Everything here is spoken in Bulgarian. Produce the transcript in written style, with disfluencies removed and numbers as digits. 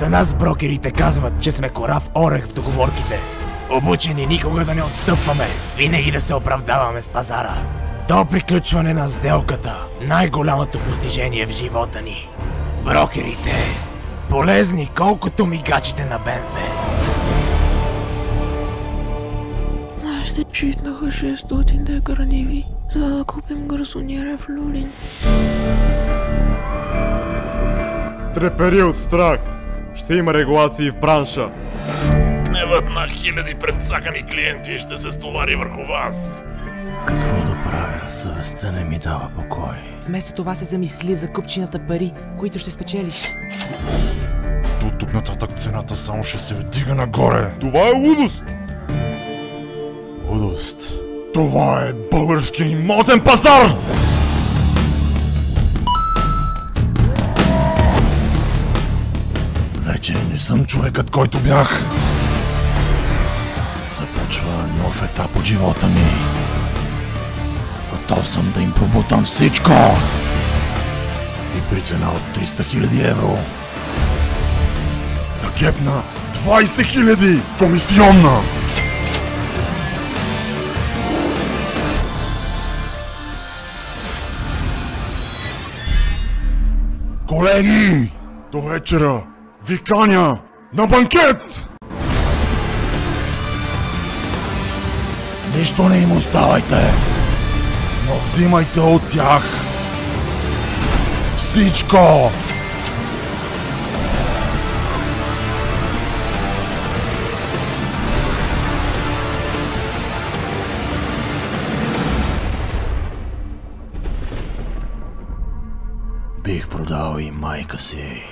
За нас брокерите казват, че сме корав орех в договорките. Обучени никога да не отстъпваме, винаги да се оправдаваме с пазара. До приключване на сделката, най-голямото постижение в живота ни. Брокерите, полезни колкото мигачите на БМВ. Нашите чистнаха 600 декара ниви, за да купим гарсониера в Люлин. Трепери от страх. Ще има регулации в бранша. Гневът на хиляди предсакани клиенти ще се стовари върху вас. Какво да правя? Съвестта не ми дава покой. Вместо това се замисли за купчината пари, които ще спечелиш. От тук нататък цената само ще се вдига нагоре. Това е лудост! Лудост. Това е българския имотен пазар! Вече не съм човекът, който бях. Започва нов етап от живота ми. Готов съм да им пробутам всичко. И при цена от 300 000 евро да гепна 20 000 комисионна. Колеги, до вечера ви каня на банкет! Нищо не им оставайте, но взимайте от тях всичко! Бих продал и майка си.